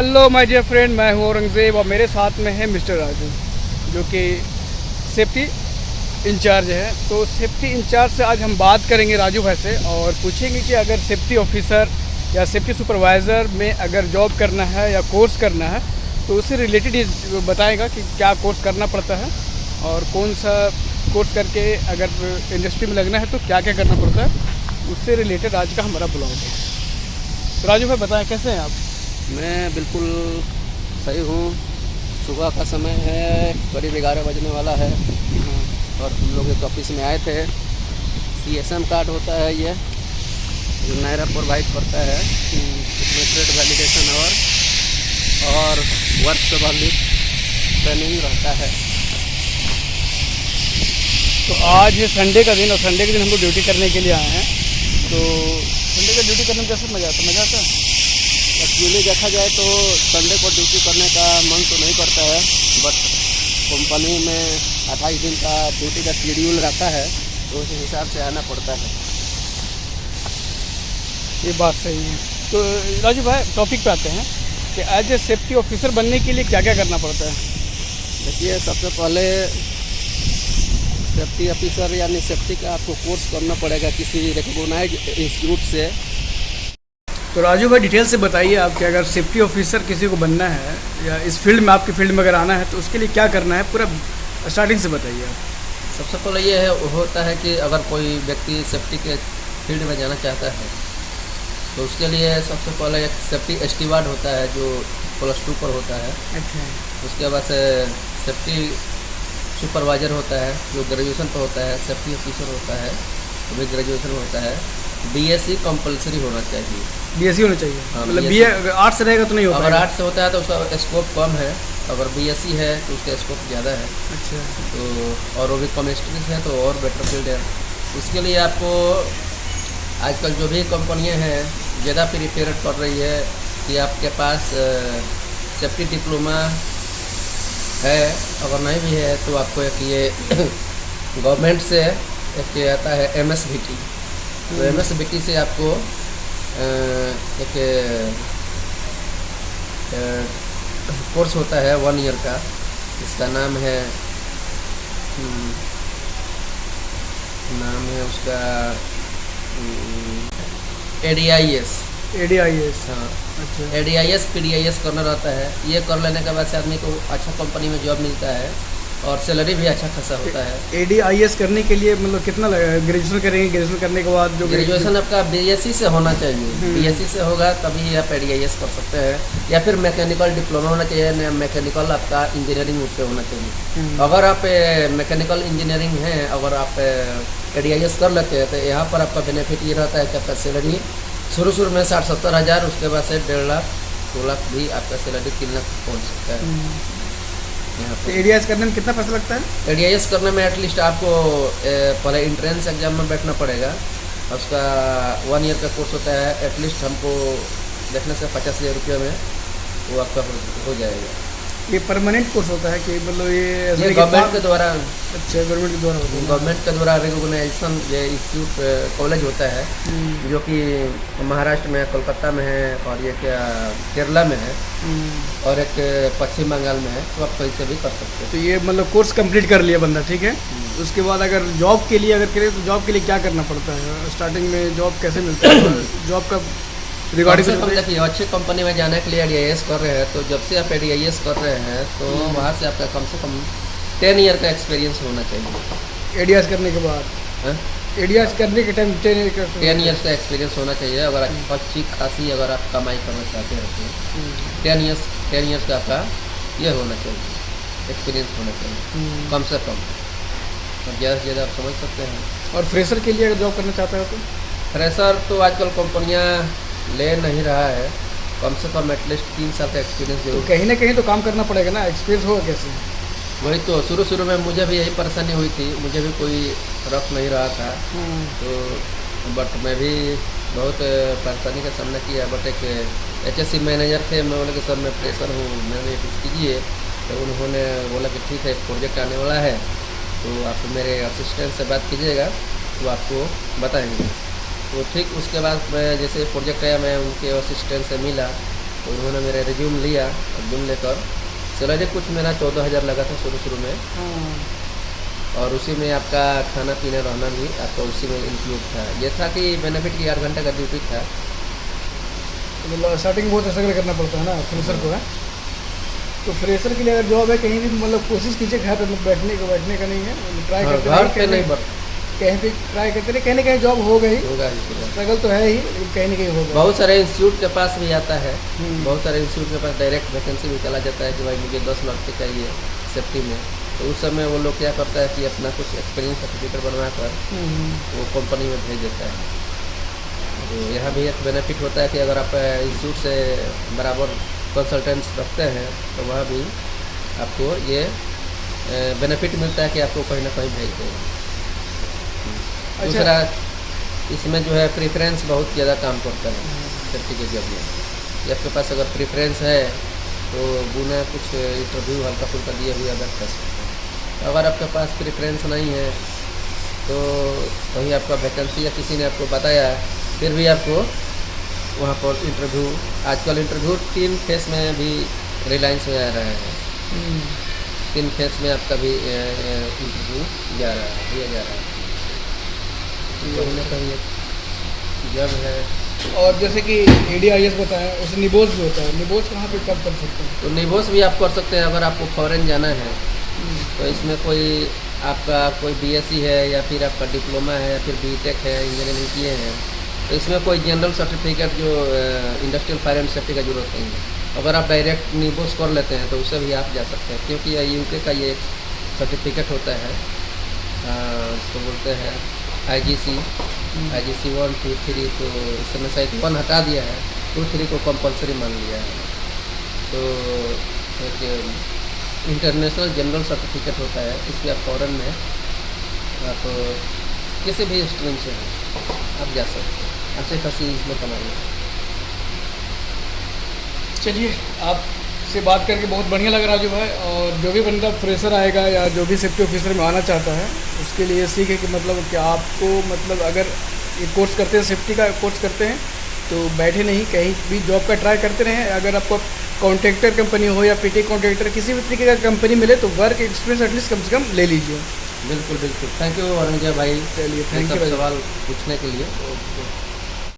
Hello my dear friend, मैं हूँ औरंगज़ेब और मेरे साथ में है मिस्टर राजू, जो कि सेफ्टी इंचार्ज है। तो सेफ्टी इंचार्ज से आज हम बात करेंगे राजू भाई से और पूछेंगे कि अगर सेफ्टी ऑफिसर या सेफ्टी सुपरवाइज़र में अगर जॉब करना है या कोर्स करना है तो उससे रिलेटेड ये बताएगा कि क्या कोर्स करना पड़ता है और कौन सा कोर्स करके अगर इंडस्ट्री में लगना है तो क्या क्या करना पड़ता है। उससे रिलेटेड आज का हमारा ब्लॉग है। तो राजू भाई बताएं, कैसे हैं आप? मैं बिल्कुल सही हूँ। सुबह का समय है, करीब 11 बजने वाला है और हम लोग एक ऑफिस में आए थे। CSM कार्ड होता है ये, जो नायरा प्रोवाइड करता है। इसमें ट्रेड वैलिडेशन और वर्क संबंधित ट्रेनिंग रहता है। तो आज है संडे का दिन और संडे के दिन हम लोग ड्यूटी करने के लिए आए हैं। तो संडे का ड्यूटी करने में कैसे मज़ा आता है? एक्चुअली देखा जाए तो संडे को ड्यूटी करने का मन तो नहीं करता है, बट कंपनी में 28 दिन का ड्यूटी का शेड्यूल रहता है तो उस हिसाब से आना पड़ता है। ये बात सही है। तो राजू भाई टॉपिक पे आते हैं कि एज ए सेफ्टी ऑफिसर बनने के लिए क्या क्या करना पड़ता है। देखिए, सबसे पहले सेफ्टी ऑफिसर यानी सेफ्टी का आपको कोर्स करना पड़ेगा किसी रिकॉग्नाइज्ड इंस्टीट्यूट से। तो राजू भाई डिटेल से बताइए आप कि अगर सेफ्टी ऑफिसर किसी को बनना है या इस फील्ड में आपकी फील्ड में अगर आना है तो उसके लिए क्या करना है, पूरा स्टार्टिंग से बताइए आप। सबसे पहले ये होता है कि अगर कोई व्यक्ति सेफ्टी के फील्ड में जाना चाहता है तो उसके लिए सबसे पहले एक सेफ्टी स्टीवार्ड होता है जो +2 पर होता है। अच्छा। उसके बाद से सेफ्टी सुपरवाइज़र होता है जो ग्रेजुएशन पर होता है। सेफ्टी ऑफिसर होता है वो भी ग्रेजुएशन में होता है। BSc कंपलसरी होना चाहिए। BSc होना चाहिए। हाँ, मतलब BSc अगर आर्ट्स से रहेगा तो नहीं होगा। अगर आर्ट्स से होता है तो उसका स्कोप कम है, अगर BSc है तो उसका स्कोप ज़्यादा है। अच्छा। तो और वो भी केमिस्ट्री से है तो और बेटर फील्ड है। उसके लिए आपको आजकल जो भी कंपनियां हैं ज़्यादा प्रिपेयर कर रही है कि आपके पास सेफ्टी डिप्लोमा है, अगर नहीं भी है तो आपको एक ये गवर्नमेंट से एक आता है MSBT। तो MSBT से आपको एक कोर्स होता है 1 ईयर का। इसका नाम है उसका ADIS। हाँ। अच्छा। ADIS PDIS करना रहता है। ये कर लेने के बाद से आदमी को अच्छा कंपनी में जॉब मिलता है और सैलरी भी अच्छा खासा होता है। ADIS करने के लिए मतलब कितना लगेगा? ग्रेजुएशन करेंगे, ग्रेजुएशन करने के बाद जो ग्रेजुएशन आपका BSc से होना चाहिए। BSc से होगा तभी आप ADIS कर सकते हैं, या फिर मैकेनिकल डिप्लोमा होना चाहिए, मैकेनिकल आपका इंजीनियरिंग उससे होना चाहिए। अगर आप मैकेनिकल इंजीनियरिंग है, अगर आप ADIS कर लेते हैं तो यहाँ पर आपका बेनिफिट ये रहता है कि आपका सैलरी शुरू में 60-70 हज़ार, उसके बाद से 1.5 लाख 2 लाख भी आपका सैलरी 3 लाख पहुँच सकता है। तो ADIS करने में कितना पैसा लगता है? ADIS करने में एटलीस्ट आपको पहले इंट्रेंस एग्जाम में बैठना पड़ेगा। उसका 1 ईयर का कोर्स होता है। एटलीस्ट हमको देखने से 50,000 रुपये में वो आपका हो जाएगा। ये परमानेंट कोर्स होता है कि मतलब ये गवर्नमेंट के द्वारा? अच्छा, गवर्नमेंट के द्वारा होता है। गवर्नमेंट के द्वारा रिकॉग्नाइजेशन ये इंस्टीट्यूट कॉलेज होता है जो कि महाराष्ट्र में, कोलकाता में है और ये क्या केरला में है और एक पश्चिम बंगाल में है। तो आप कहीं से भी कर सकते हैं। तो ये मतलब कोर्स कंप्लीट कर लिया बंदा, ठीक है। उसके बाद अगर जॉब के लिए अगर करे तो जॉब के लिए क्या करना पड़ता है? स्टार्टिंग में जॉब कैसे मिलता है? जॉब का रिगार्डिंग देखिए, अच्छी कंपनी में जाने के लिए ADIS कर रहे हैं तो जब से आप ADIS कर रहे हैं तो वहाँ से आपका कम से कम 10 ईयर का एक्सपीरियंस होना चाहिए। ADIS करने के बाद ADIS करने के टाइम 10 ईयर्स का एक्सपीरियंस होना चाहिए। अगर अच्छी खासी अगर आप कमाई करना चाहते हैं तो 10 ईयर्स का आपका ये होना चाहिए, एक्सपीरियंस होना चाहिए कम से कम। और ज़्यादा से ज़्यादा आप समझ सकते हैं। और फ्रेशर के लिए अगर जॉब करना चाहते हो तो? फ्रेशर तो आजकल कंपनियां ले नहीं रहा है, कम से कम एटलीस्ट 3 साल का एक्सपीरियंस तो कहीं ना कहीं तो काम करना पड़ेगा ना, एक्सपीरियंस होगा कैसे? वही तो शुरू में मुझे भी यही परेशानी हुई थी, मुझे भी कोई रख नहीं रहा था। तो बट मैं भी बहुत परेशानी का सामना किया। बट एक HSC मैनेजर थे, मैं बोला कि सर मैं फ्रेशर हूँ, मैंने कुछ कीजिए। तो उन्होंने बोला कि ठीक है, एक प्रोजेक्ट आने वाला है तो आप मेरे असिस्टेंट से बात कीजिएगा तो आपको बताएंगे। तो ठीक उसके बाद मैं जैसे प्रोजेक्ट आया, मैं उनके असिस्टेंट से मिला तो उन्होंने मेरा रिज्यूम लिया, रिज्यूम लेकर सैलरी कुछ मेरा 14,000 लगा था शुरू में, हाँ। और उसी में आपका खाना पीना रहना भी आपका उसी में इंक्लूड था। ये था कि बेनिफिट की 8 घंटे का ड्यूटी था। मतलब स्टार्टिंग बहुत स्ट्रगल करना पड़ता है ना फ्रेशर को, है। तो फ्रेशर के लिए अगर जॉब है कहीं भी, मतलब कोशिश कीजिए घर पर बैठने का नहीं है, ट्राई हाँ, करते घर पे रहिए, नहीं बढ़ कहीं भी ट्राई करते रहिए, कहीं ना कहीं जॉब होगा ही। होगा ही पूरा। स्ट्रगल तो है ही, लेकिन कहीं ना कहीं होगा। बहुत सारे इंस्टीट्यूट के पास भी आता है, हम्म। बहुत सारे इंस्टीट्यूट के पास डायरेक्ट वैकेंसी भी चला जाता है कि भाई मुझे 10 लाख से चाहिए सेफ्टी में। तो उस समय वो लोग क्या करता है कि अपना कुछ एक्सपीरियंस सर्टिफिकेट बनवा कर वो कंपनी में भेज देता है। तो यहाँ भी एक बेनिफिट होता है कि अगर आप इंस्टीट्यूट से बराबर कंसल्टेंट्स रखते हैं तो वहाँ भी आपको ये बेनिफिट मिलता है कि आपको कहीं ना कहीं भेज देगा। दूसरा इसमें जो है प्रेफरेंस बहुत ज़्यादा काम करता है सेफ्टी के जॉब में। कि आपके पास अगर प्रेफरेंस है तो बिना कुछ इंटरव्यू हल्का फुल्का दिए हुए अगर कर सकते हैं। अगर आपके पास प्रेफरेंस नहीं है तो कहीं आपका वैकेंसी या किसी ने आपको बताया, फिर भी आपको वहाँ पर इंटरव्यू, आजकल इंटरव्यू 3 फेस में भी रिलायंस में आ रहा है। 3 फेस में आपका भी इंटरव्यू दिया जा रहा है। कहीं ना कहीं जब है। और जैसे कि ADIS बताया, उससे निबोस भी होता है। निबोस कहाँ पे कब कर सकते हैं? तो निबोस भी आप कर सकते हैं अगर आपको फॉरेन जाना है। तो इसमें कोई आपका कोई BSc है या फिर आपका डिप्लोमा है या फिर BTech है, इंजीनियरिंग किए हैं, तो इसमें कोई जनरल सर्टिफिकेट जो इंडस्ट्रियल फायर एंड सेफ्टी का जरूरत नहीं है। अगर आप डायरेक्ट निबोस कर लेते हैं तो उससे भी आप जा सकते हैं, क्योंकि UK का ये सर्टिफिकेट होता है, उसको बोलते हैं IGC 1, 2, 3। तो इस समय शायद 1 हटा दिया है, 2, 3 को कंपलसरी मान लिया है। तो एक इंटरनेशनल जनरल सर्टिफिकेट होता है, इसमें आप फॉरेन में आप किसी भी स्ट्रीम से आप जा सकते हैं, अच्छे खासी इसमें कमाइए। चलिए, आपसे बात करके बहुत बढ़िया लगा राजू भाई। और जो भी बंदा फ्रेशर आएगा या जो भी सेफ्टी ऑफिसर में आना चाहता है, उसके लिए सीख है कि मतलब कि आपको, मतलब अगर ये कोर्स करते हैं, सेफ्टी का कोर्स करते हैं, तो बैठे नहीं, कहीं भी जॉब का ट्राई करते रहें। अगर आपको कॉन्ट्रैक्टर कंपनी हो या PT कॉन्ट्रैक्टर, किसी भी तरीके का कंपनी मिले तो वर्क एक्सपीरियंस एटलीस्ट कम से कम ले लीजिए। बिल्कुल बिल्कुल, थैंक यू औरंगजेब भाई। चलिए, थैंक यू सवाल पूछने के लिए।